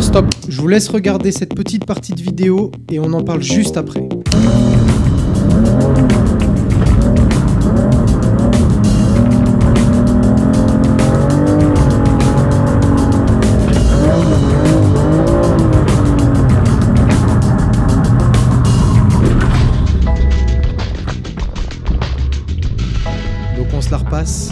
Stop, je vous laisse regarder cette petite partie de vidéo et on en parle juste après. Donc on se la repasse.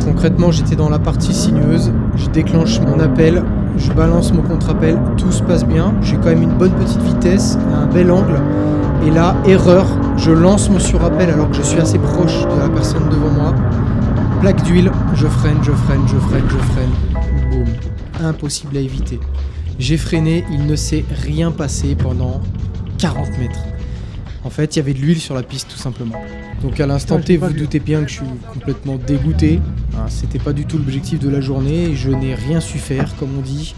Concrètement, j'étais dans la partie sinueuse, je déclenche mon appel, je balance mon contre-appel, tout se passe bien, j'ai quand même une bonne petite vitesse, un bel angle, et là, erreur, je lance mon surappel alors que je suis assez proche de la personne devant moi, plaque d'huile, je freine, boum, impossible à éviter. J'ai freiné, il ne s'est rien passé pendant 40 mètres. En fait, il y avait de l'huile sur la piste tout simplement. Donc à l'instant T, vous doutez bien que je suis complètement dégoûté. C'était pas du tout l'objectif de la journée. Je n'ai rien su faire, comme on dit.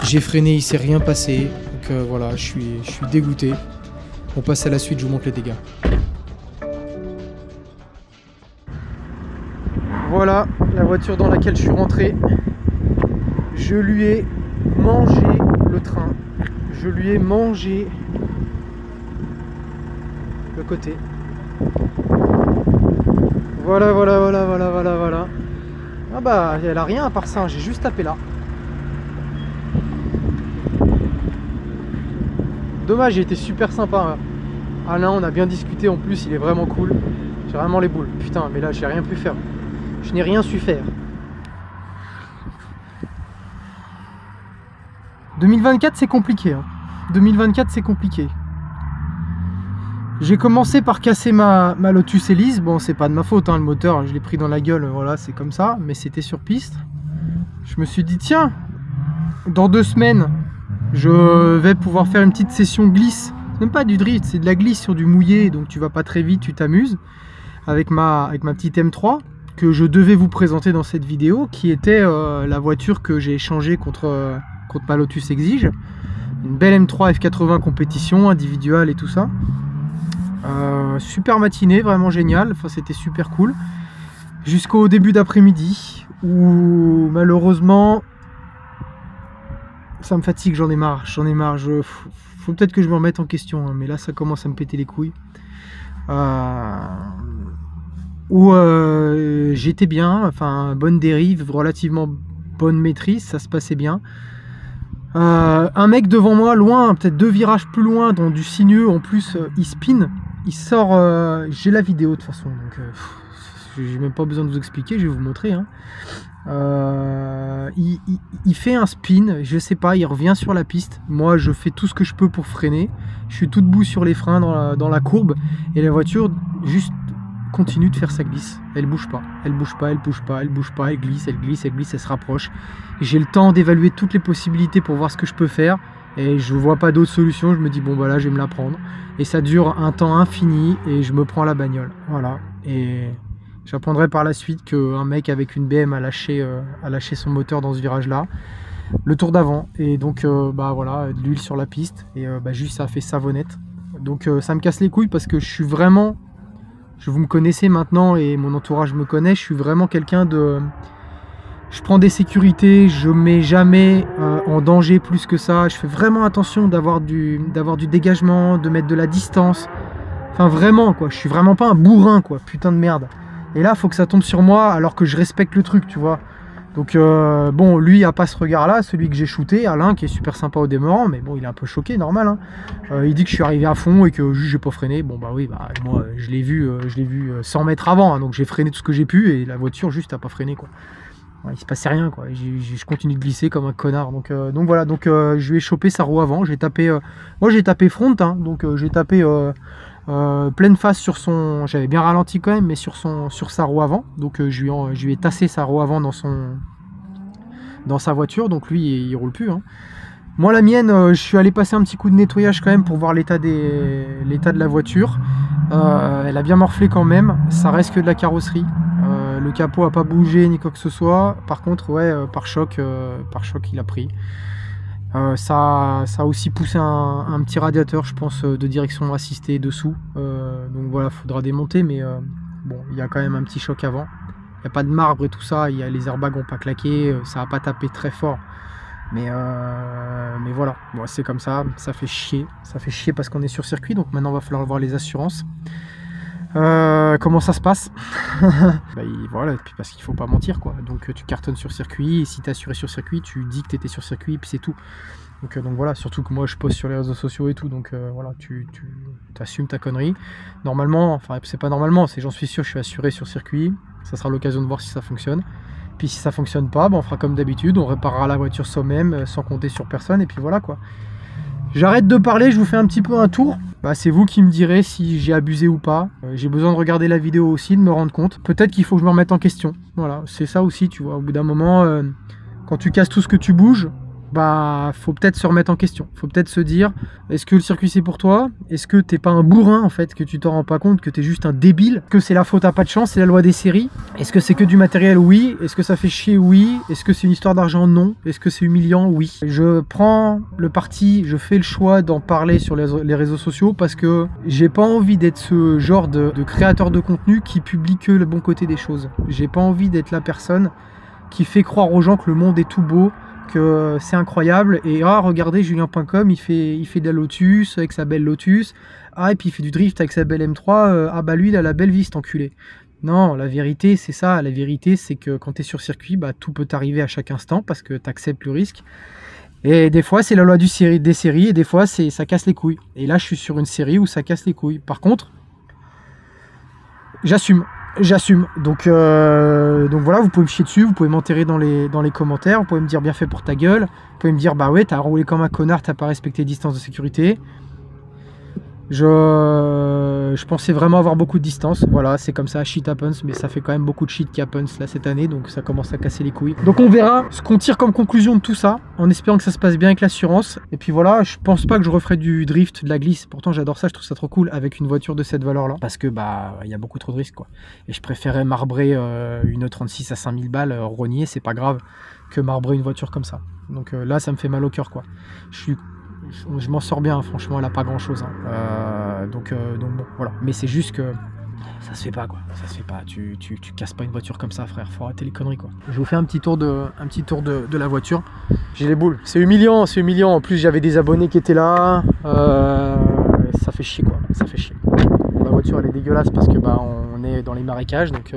J'ai freiné, il s'est rien passé. Donc voilà, je suis dégoûté. On passe à la suite, je vous montre les dégâts. Voilà la voiture dans laquelle je suis rentré. Je lui ai mangé le train. Je lui ai mangé le côté. Voilà. Ah bah, elle a rien à part ça, j'ai juste tapé là. Dommage, il était super sympa. Alain, on a bien discuté en plus, il est vraiment cool. J'ai vraiment les boules. Putain, mais là, j'ai rien pu faire. Je n'ai rien su faire. 2024, c'est compliqué. 2024, c'est compliqué. J'ai commencé par casser ma Lotus Elise. Bon, c'est pas de ma faute, le moteur, je l'ai pris dans la gueule, voilà, c'est comme ça, mais c'était sur piste. Je me suis dit, tiens, dans 2 semaines, je vais pouvoir faire une petite session glisse. C'est même pas du drift, c'est de la glisse sur du mouillé, donc tu vas pas très vite, tu t'amuses. Avec ma petite M3, que je devais vous présenter dans cette vidéo, qui était la voiture que j'ai échangée contre ma Lotus Exige. Une belle M3 F80 compétition, individuelle et tout ça. Super matinée, vraiment génial, enfin c'était super cool jusqu'au début d'après-midi où malheureusement ça me fatigue, j'en ai marre, faut peut-être que je me remette en question, mais là ça commence à me péter les couilles. J'étais bien, enfin bonne dérive, relativement bonne maîtrise, ça se passait bien. Un mec devant moi, loin, peut-être 2 virages plus loin, dans du sinueux, en plus il spin. Il sort, j'ai la vidéo de toute façon, donc j'ai même pas besoin de vous expliquer, je vais vous montrer. Il fait un spin, je sais pas, il revient sur la piste. Moi, je fais tout ce que je peux pour freiner. Je suis tout debout sur les freins dans la courbe, et la voiture juste continue de faire sa glisse. Elle bouge pas, elle glisse, elle se rapproche. J'ai le temps d'évaluer toutes les possibilités pour voir ce que je peux faire. Et je vois pas d'autre solution, je me dis bon bah là je vais me la prendre. Et ça dure un temps infini et je me prends la bagnole. Voilà. Et j'apprendrai par la suite qu'un mec avec une BM a lâché son moteur dans ce virage là. Le tour d'avant. Et donc bah voilà, de l'huile sur la piste. Et juste ça a fait savonnette. Donc ça me casse les couilles parce que je suis vraiment... Vous me connaissez maintenant et mon entourage me connaît, je suis vraiment quelqu'un de... Je prends des sécurités, je mets jamais en danger plus que ça. Je fais vraiment attention d'avoir du dégagement, de mettre de la distance. Enfin vraiment quoi, je suis vraiment pas un bourrin quoi, putain de merde. Et là faut que ça tombe sur moi alors que je respecte le truc, tu vois. Donc bon, lui a pas ce regard là, celui que j'ai shooté, Alain, qui est super sympa au démarrant, mais bon il est un peu choqué, normal. Il dit que je suis arrivé à fond et que juste j'ai pas freiné. Bon bah oui, bah moi je l'ai vu 100 mètres avant, donc j'ai freiné tout ce que j'ai pu et la voiture juste a pas freiné quoi. Il se passait rien quoi, je continue de glisser comme un connard, donc voilà, je lui ai chopé sa roue avant, j'ai tapé, moi j'ai tapé front, donc j'ai tapé pleine face sur son, j'avais bien ralenti quand même, mais sur sa roue avant, donc je lui ai tassé sa roue avant dans sa voiture, donc lui il roule plus. Moi la mienne, je suis allé passer un petit coup de nettoyage quand même pour voir l'état de la voiture. Elle a bien morflé quand même, ça reste que de la carrosserie. Le capot a pas bougé ni quoi que ce soit. Par contre, ouais, pare-choc il a pris. Ça a aussi poussé un petit radiateur, je pense, de direction assistée dessous. Donc voilà, faudra démonter, mais bon, il y a quand même un petit choc avant. n'y a pas de marbre et tout ça, les airbags n'ont pas claqué, ça va pas taper très fort. Mais voilà, bon, c'est comme ça fait chier. Ça fait chier parce qu'on est sur circuit, donc maintenant il va falloir voir les assurances. Comment ça se passe? Voilà, puis parce qu'il faut pas mentir quoi. Donc tu cartonnes sur circuit, et si tu es assuré sur circuit, tu dis que tu étais sur circuit et puis c'est tout. Donc voilà, surtout que moi je poste sur les réseaux sociaux et tout, donc voilà, tu assumes ta connerie. Normalement, enfin c'est pas normalement, c'est j'en suis sûr, je suis assuré sur circuit. Ça sera l'occasion de voir si ça fonctionne. Puis si ça fonctionne pas, on fera comme d'habitude, on réparera la voiture soi-même sans compter sur personne et puis voilà quoi. J'arrête de parler, je vous fais un petit peu un tour. C'est vous qui me direz si j'ai abusé ou pas. J'ai besoin de regarder la vidéo aussi, de me rendre compte. Peut-être qu'il faut que je me remette en question. Voilà, c'est ça aussi, tu vois. Au bout d'un moment, quand tu casses tout ce que tu bouges, faut peut-être se remettre en question. Faut peut-être se dire, est-ce que le circuit c'est pour toi? Est-ce que t'es pas un bourrin en fait, que tu t'en rends pas compte, que t'es juste un débile? Que c'est la faute à pas de chance, c'est la loi des séries? Est-ce que c'est que du matériel? Oui. Est-ce que ça fait chier? Oui. Est-ce que c'est une histoire d'argent? Non. Est-ce que c'est humiliant? Oui. Je prends le parti, je fais le choix d'en parler sur les réseaux sociaux parce que j'ai pas envie d'être ce genre de créateur de contenu qui publie que le bon côté des choses. J'ai pas envie d'être la personne qui fait croire aux gens que le monde est tout beau, que c'est incroyable et regardez Julien.com il fait de la Lotus avec sa belle Lotus, et puis il fait du drift avec sa belle M3, lui il a la belle vie cet enculé. Non, la vérité c'est ça, la vérité c'est que quand tu es sur circuit, tout peut t'arriver à chaque instant parce que tu acceptes le risque. Et des fois c'est la loi des séries et des fois ça casse les couilles. Et là je suis sur une série où ça casse les couilles. Par contre, j'assume. Donc voilà, vous pouvez me chier dessus, vous pouvez m'enterrer dans les commentaires, vous pouvez me dire bien fait pour ta gueule, vous pouvez me dire bah ouais t'as roulé comme un connard, t'as pas respecté les distances de sécurité. Je pensais vraiment avoir beaucoup de distance, voilà c'est comme ça, shit happens, mais ça fait quand même beaucoup de shit qui happens là cette année, donc ça commence à casser les couilles. Donc on verra ce qu'on tire comme conclusion de tout ça, en espérant que ça se passe bien avec l'assurance. Et puis voilà, je pense pas que je referai du drift, de la glisse, pourtant j'adore ça, je trouve ça trop cool avec une voiture de cette valeur là, parce que il y a beaucoup trop de risques quoi. Et je préférais marbrer une 36 à 5000 balles, rogner, c'est pas grave, que marbrer une voiture comme ça. Donc là ça me fait mal au cœur quoi. Je m'en sors bien, franchement, elle a pas grand chose. Donc bon, voilà. Mais c'est juste que ça se fait pas, quoi. Ça se fait pas. Tu casses pas une voiture comme ça, frère. Faut arrêter les conneries, quoi. Je vous fais un petit tour de la voiture. J'ai les boules. C'est humiliant, c'est humiliant. En plus, j'avais des abonnés qui étaient là. Ça fait chier, quoi. Ça fait chier. Bon, la voiture, elle est dégueulasse parce que on est dans les marécages. Donc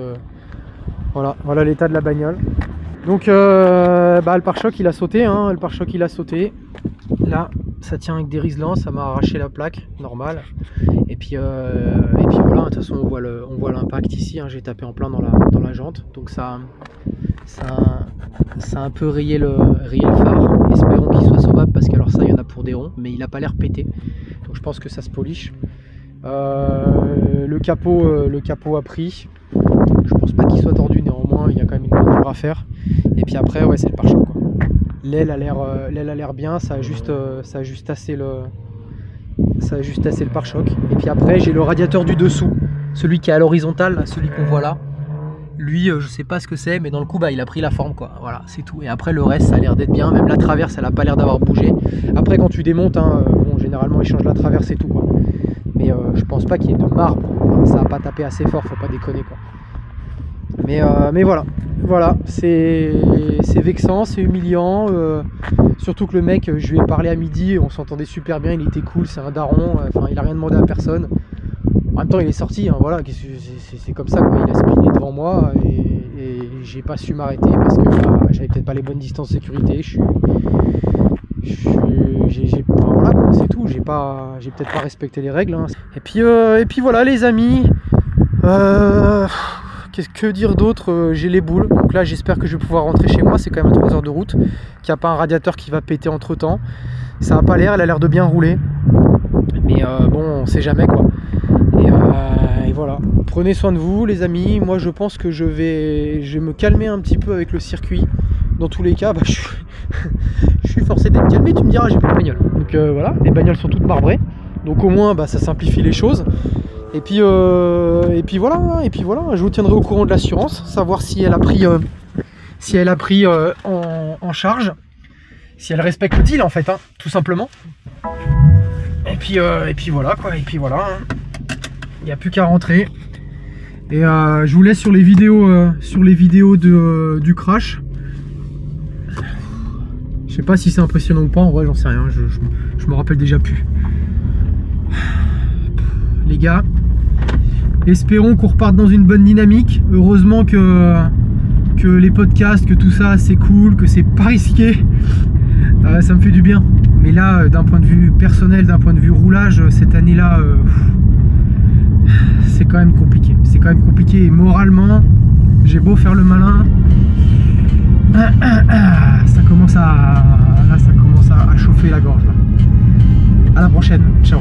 voilà l'état de la bagnole. Donc le pare-choc, il a sauté. Le pare-choc, il a sauté. Là, ça tient avec des riselants, ça m'a arraché la plaque, normal. Et puis voilà, de toute façon on voit l'impact ici, j'ai tapé en plein dans la jante. Donc ça a un peu rayé le phare. Espérons qu'il soit sauvable parce qu'alors ça, il y en a pour des ronds, mais il n'a pas l'air pété. Donc je pense que ça se polish. Le capot a pris. Je pense pas qu'il soit tordu, néanmoins, il y a quand même une peinture à faire. Et puis après, ouais, c'est le pare-choc, quoi. L'aile a l'air bien, ça a juste tassé le pare-choc. Et puis après j'ai le radiateur du dessous, celui qui est à l'horizontale, celui qu'on voit là. Lui je sais pas ce que c'est, mais dans le coup il a pris la forme quoi. Voilà, c'est tout. Et après le reste ça a l'air d'être bien, même la traverse elle a pas l'air d'avoir bougé. Après quand tu démontes, bon généralement ils changent la traverse et tout quoi. Mais je pense pas qu'il y ait de marbre. Enfin, ça a pas tapé assez fort, faut pas déconner quoi. Mais voilà, c'est vexant, c'est humiliant, surtout que le mec, je lui ai parlé à midi, on s'entendait super bien, il était cool, c'est un daron, il a rien demandé à personne. En même temps il est sorti, voilà, c'est comme ça quoi, il a spiné devant moi et j'ai pas su m'arrêter parce que j'avais peut-être pas les bonnes distances de sécurité, voilà quoi, c'est tout, j'ai peut-être pas respecté les règles. Et puis voilà les amis, que dire d'autre, j'ai les boules, donc là j'espère que je vais pouvoir rentrer chez moi, c'est quand même à 3 heures de route, qu'il n'y a pas un radiateur qui va péter entre temps, ça n'a pas l'air, elle a l'air de bien rouler, mais bon on sait jamais quoi, et voilà, prenez soin de vous les amis, moi je pense que je vais me calmer un petit peu avec le circuit, dans tous les cas je suis forcé d'être calmé, tu me diras j'ai plus de bagnole, donc voilà, les bagnoles sont toutes marbrées, donc au moins ça simplifie les choses. Et puis voilà, je vous tiendrai au courant de l'assurance, savoir si elle a pris, en charge, si elle respecte le deal en fait, tout simplement. Et puis voilà quoi, il n'y a plus qu'à rentrer. Et je vous laisse sur les vidéos, du crash. Je sais pas si c'est impressionnant ou pas, en vrai j'en sais rien, je me rappelle déjà plus. Les gars, espérons qu'on reparte dans une bonne dynamique. Heureusement que les podcasts, que tout ça c'est cool, que c'est pas risqué. Ça me fait du bien. Mais là, d'un point de vue personnel, d'un point de vue roulage, cette année-là, c'est quand même compliqué. C'est quand même compliqué. Et moralement, j'ai beau faire le malin, ça commence à chauffer la gorge là. À la prochaine. Ciao.